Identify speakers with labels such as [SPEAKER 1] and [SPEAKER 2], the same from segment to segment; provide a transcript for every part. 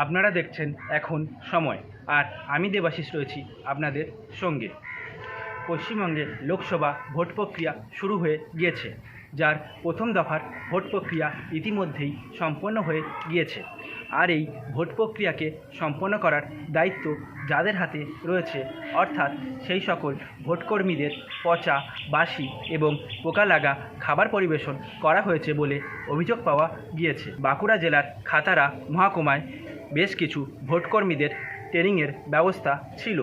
[SPEAKER 1] আপনারা দেখছেন এখন সময়, আর আমি দেবাশিস রয়েছি আপনাদের সঙ্গে। পশ্চিমবঙ্গে লোকসভা ভোট প্রক্রিয়া শুরু হয়ে গিয়েছে, যার প্রথম দফার ভোট প্রক্রিয়া ইতিমধ্যেই সম্পন্ন হয়ে গিয়েছে। আর এই ভোট প্রক্রিয়াকে সম্পন্ন করার দায়িত্ব যাদের হাতে রয়েছে, অর্থাৎ সেই সকল ভোটকর্মীদের পচা, বাসি এবং পোকা লাগা খাবার পরিবেশন করা হয়েছে বলে অভিযোগ পাওয়া গিয়েছে। বাঁকুড়া জেলার খাতাড়া মহকুমায় বেশ কিছু ভোটকর্মীদের ট্রেনিংয়ের ব্যবস্থা ছিল,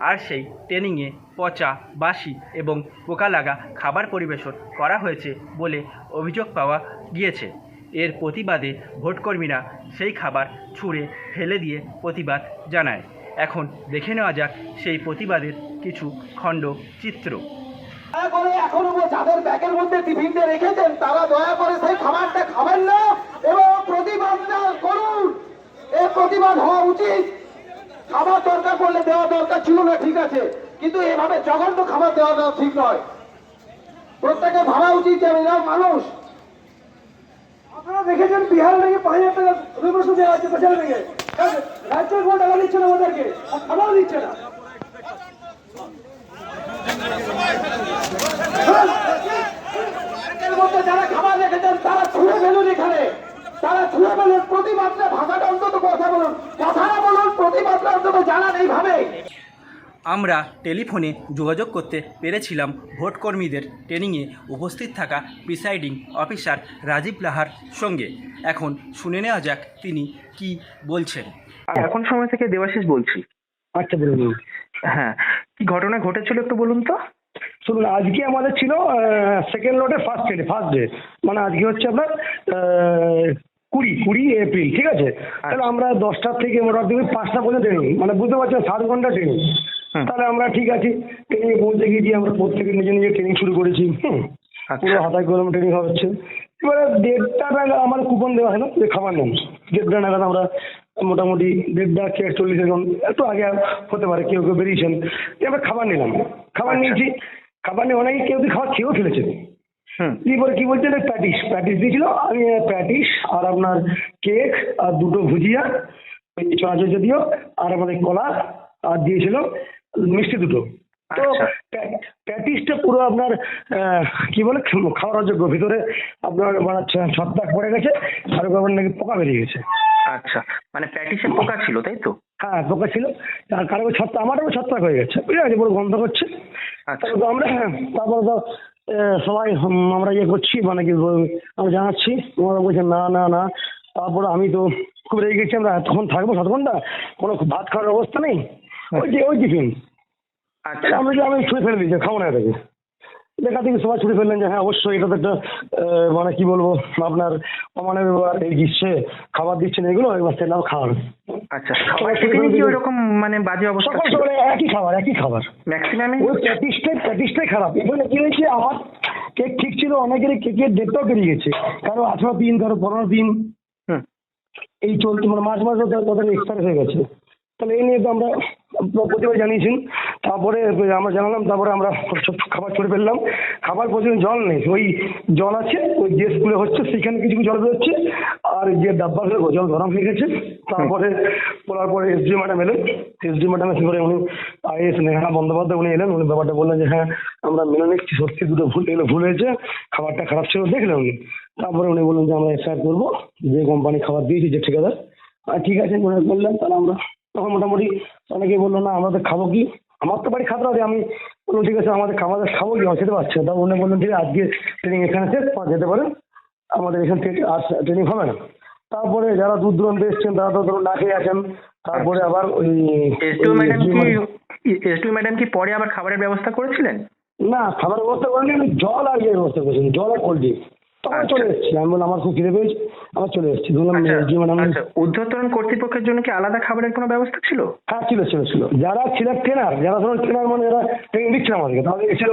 [SPEAKER 1] আর সেই ট্রেনিংয়ে পচা, বাসি এবং পোকা লাগা খাবার পরিবেশন করা হয়েছে বলে অভিযোগ পাওয়া গিয়েছে। এর প্রতিবাদে ভোটকর্মীরা সেই খাবার ছুঁড়ে ফেলে দিয়ে প্রতিবাদ জানায়। এখন দেখে নেওয়া যাক সেই প্রতিবাদের কিছু খণ্ড চিত্র।
[SPEAKER 2] দয়া করে এখনো যাদের ব্যাগের মধ্যে টিফিনটা রেখেছেন তারা দয়া করে সেই খাবারটা খাবেন না এবং প্রতিবাদটা করুন। এই প্রতিবাদ হওয়া উচিত। খাবার দরকার পড়লে দেওয়া দরকার ছিল না, ঠিক আছে, কিন্তু এভাবে জঘন্য খাবার দেওয়া ঠিক নয়। প্রত্যেকে ভাবা উচিত যে এরা মানুষ। আপনারা দেখেছেন বিহারে নাকি 5,000 টাকা রিমোশন দেওয়া হচ্ছে পেছনে থেকে, রাজ্যের কোনো টাকা দিচ্ছে না ওদেরকে, খাবারও দিচ্ছে না। যারা খাবার রেখেছেন তারা ছুঁড়ে ফেলুন, এখানে তারা ছুঁড়ে ফেলুন। প্রতিবাদটা ভাষাটা অন্তত কথা বলুন, কথাটা বলুন, প্রতিবাদটা অন্তত জানান এইভাবে।
[SPEAKER 1] আমরা টেলিফোনে যোগাযোগ করতে পেরেছিলাম ভোটকর্মীদের ট্রেনিংয়ে উপস্থিত থাকা প্রিসাইডিং অফিসার রাজীব লাহার সঙ্গে। এখন শুনে নেওয়া যাক তিনি কি বলছেন।
[SPEAKER 3] এখন সময় থেকে দেবাশিস বলছি।
[SPEAKER 4] আচ্ছা বলুন।
[SPEAKER 3] হ্যাঁ, কি ঘটনা ঘটেছিল একটু বলুন তো।
[SPEAKER 4] শুনুন, আজকে আমাদের ছিল সেকেন্ড লটে ফার্স্ট ডে, মানে আজকে হচ্ছে আপনার 20 এপ্রিল, ঠিক আছে। তাহলে আমরা 10টা থেকে মোটামুটি 5টা পর্যন্ত ট্রেনিং, মানে বুঝতে পারছেন 7 ঘন্টা ট্রেনিং। তাহলে আমরা ঠিক আছে ট্রেনিংয়ে পৌঁছে গিয়েছি, আমরা প্রত্যেকে নিজে ট্রেনিং শুরু করেছি। পুরো হাতায় কলম ট্রেনিং হচ্ছে। এবারে 1:30 নাগাদ আমার কুপন দেওয়া হলো যে খাবার নেন। 1:30 নাগাদ আমরা মোটামুটি 1:40 এখন একটু আগে হতে পারে, কেউ বেরিয়েছেন, এবার খাবার নিলাম। খাবার নিয়েছি, খাবার নিয়ে অনেকে কেউ খাবার খেয়েও ফেলেছে। এরপরে কি বলছে, প্যাটিস দিয়েছিল। আমি প্যাটিস আর আপনার কেক আর 2টো ভুজিয়া, ওই চনাচুর দিও, আর আমাদের কলা, আর দিয়েছিল মিষ্টি 2টো। তো প্যাটিসটা পুরো আপনার কি বলে খাওয়ার যোগ্য, ভিতরে আপনার ছত্রাক পড়ে গেছে, আর ওখানে নাকি পোকা বেরিয়ে গেছে।
[SPEAKER 3] আচ্ছা, মানে প্যাটিসে পোকা ছিল, তাই তো?
[SPEAKER 4] হ্যাঁ, পোকা ছিল। আর কারো ছত্রাক, আমারও ছত্রাক হয়ে গেছে, বুঝতে পারছি, পুরো গন্ধ করছে। তারপর আমরা তারপরে তো সবাই আমরা ইয়ে করছি, মানে কি আমরা জানাচ্ছি, ওরা বলছে না না না। তারপরে আমি তো খুব রেগে গেছি, আমরা এতক্ষণ থাকবো 7 ঘন্টা, কোনো ভাত খাওয়ার অবস্থা নেই। ওই টিফিন আমি ছুঁড়ে ফেলে দিয়েছি, খাবো না এটাকে। দেখা দেখি সবাই ছুটে ফেললেন যে হ্যাঁ অবশ্যই এটা তো একটা মানে কি বলবো আপনার অমানবিক ব্যাপার, এই গ্রীষ্মে খাবার দিচ্ছেন এগুলো, এবার সেটাও খাওয়ার।
[SPEAKER 3] আচ্ছা, কি ওইরকম মানে বাজে অবস্থা ছিল?
[SPEAKER 4] একই খাবার
[SPEAKER 3] ম্যাক্সিমাম
[SPEAKER 4] ওই প্যাটিসটাই খারাপ। এখানে কি হয়েছে, আমার কেক ঠিক ছিল, অনেকেরই কেকের ডেটটাও বেরিয়ে গেছে, কারো 18 দিন, কারো 15 দিন, এই চলতে মানে মাঝে তাদের এক্সপায়ার হয়ে গেছে। তাহলে এই নিয়ে তো আমরা প্রতিবার জানিয়েছেন। তারপরে আমরা জানালাম, তারপরে আমরা খাবার ছড়ে ফেললাম। খাবার প্রতিদিন জল নেই, ওই জল আছে ওই যে স্কুলে হচ্ছে সেখানে কিছু জল বেরোচ্ছে, আর যে ডাব্বাগুলো জল গরম হয়ে গেছে। তারপরে বলার পরে এসডি ম্যাডাম এলেন। এসডি ম্যাডাম এসে পরে উনি আইএস নেহা বন্দ্যোপাধ্যায় উনি এলেন। উনি ব্যাপারটা বললেন যে হ্যাঁ আমরা মেনে নিচ্ছি, সত্যি 2টো ভুল হয়েছে, খাবারটা খারাপ ছিল, দেখলেন উনি। তারপরে উনি বললেন যে আমরা এফআইআর করবো, যে কোম্পানি খাবার দিয়েছি যে ঠিকাদার। আর ঠিক আছে বললেন। তাহলে আমরা তখন মোটামুটি অনেকেই বললো না আমাদের খাবো কি, আমার তো বাড়ি খাতড়াতে। আমি বললাম ঠিক আছে আমাদের খাবো কি, আমার খেতে পারছে। তা উনি বললেন ঠিক আছে আজকে ট্রেনিং এখানে শেষ, যেতে পারেন, আমাদের এখান থেকে আর ট্রেনিং হবে না। তারপরে যারা দূর দূরান্ত এসছেন তারা তো ধরুন না খেয়ে আছেন। তারপরে আবার ওই
[SPEAKER 3] এসডিও ম্যাডাম কি পরে আবার খাবারের ব্যবস্থা করেছিলেন?
[SPEAKER 4] না, খাবারের ব্যবস্থা করেনি, আমি জল আর ইয়ে ব্যবস্থা করেছিলাম, জল আর কোল্ড ড্রিঙ্কস। তখন চলে এসেছি, আমি বললাম আমার খুব খিদে পেয়েছি, আমার চলে এসেছি।
[SPEAKER 3] ঊর্ধ্বতন কর্তৃপক্ষের জন্য কি আলাদা খাবারের কোনো ব্যবস্থা ছিল?
[SPEAKER 4] হ্যাঁ ছিল। যারা ছিল ট্রেনার, যারা ধরুন ট্রেনার মানে যারা ট্রেনিং দিচ্ছিল আমাদেরকে, তাদের এসেছিল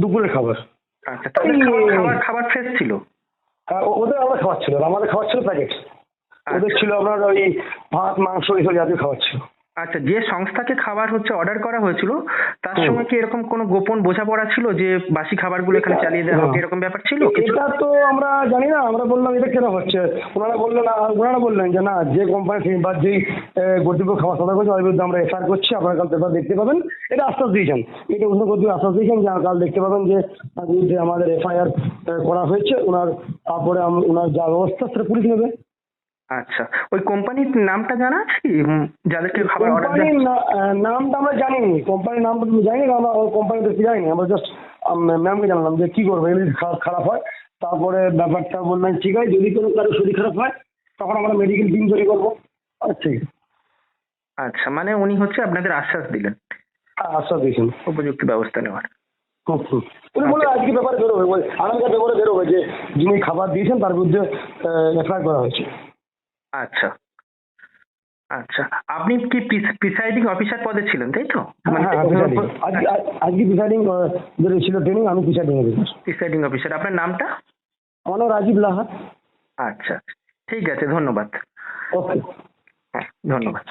[SPEAKER 4] দুপুরের খাবার।
[SPEAKER 3] আচ্ছা, তাহলে খাবার ফ্রেশ ছিল?
[SPEAKER 4] হ্যাঁ, ওদের আমরা খাবার ছিল, আমাদের খাবার ছিল প্যাকেট। ওদের ছিল আপনার ওই ভাত মাংস এইসব জাতীয় খাবার ছিল।
[SPEAKER 3] আচ্ছা, যে সংস্থাকে খাবার অর্ডার করা হয়েছিল তার সঙ্গে কি এরকম কোনো গোপন বোঝাপড়া ছিল যে বাসি খাবারগুলো এখানে চালিয়ে দেওয়া হবে, এরকম ব্যাপার ছিল কিছু?
[SPEAKER 4] এটা তো আমরা জানি না, আমরা বললাম এটা কেন হচ্ছে, ওনারা বললেন যে না, যে কোম্পানি বা যেই কর্তৃপক্ষ খাবার সরবরাহ করছে তাদের বিরুদ্ধে আমরা এফআইআর করছি, আপনারা কাল পেপার দেখতে পাবেন, এটা আশ্বাস দিয়েছেন। এটা উনি কর্তৃপক্ষ আশ্বাস দিয়েছেন যে কাল দেখতে পাবেন যে তার বিরুদ্ধে আমাদের এফআইআর করা হয়েছে। তারপরে ওনার যা ব্যবস্থা সেটা পুলিশ নেবে।
[SPEAKER 3] আচ্ছা, ওই কোম্পানির নামটা জানা আছে কি? যাদেরকে খাবার অর্ডার
[SPEAKER 4] কোম্পানির নামটা আমরা জানিনি, কোম্পানির নামটা তুমি জানি না, আমরা কোম্পানিতে যাইনি, আমরা জাস্ট ম্যামকে জানলাম যে কি করবো এমনি খারাপ হয়। তারপরে ব্যাপারটা বললাম ঠিক আছে, যদি কোনো কারো শরীর খারাপ হয় তখন আমরা মেডিকেল টিম তৈরি করবো। আচ্ছা,
[SPEAKER 3] আচ্ছা, মানে উনি আপনাদের আশ্বাস দিলেন
[SPEAKER 4] আশ্বাস দিয়েছেন
[SPEAKER 3] উপযুক্ত ব্যবস্থা নেওয়ার।
[SPEAKER 4] উনি বলে আজকে পেপারে বেরোবে, আগামীকাল পেপারে বেরোবে যে যিনি খাবার দিয়েছেন তার বিরুদ্ধে এফআইআর করা হয়েছে।
[SPEAKER 3] আচ্ছা, আচ্ছা, আপনি কি প্রিসাইডিং অফিসার পদে ছিলেন, তাই তো?
[SPEAKER 4] হ্যাঁ, আজকে প্রিসাইডিং ছিল ট্রেনিং, আমি প্রিসাইডিং অফিসার।
[SPEAKER 3] প্রিসাইডিং অফিসার, আপনার নামটা?
[SPEAKER 4] আমার নাম রাজীব লাহা।
[SPEAKER 3] আচ্ছা, ঠিক আছে, ধন্যবাদ।
[SPEAKER 4] ওকে,
[SPEAKER 3] হ্যাঁ, ধন্যবাদ।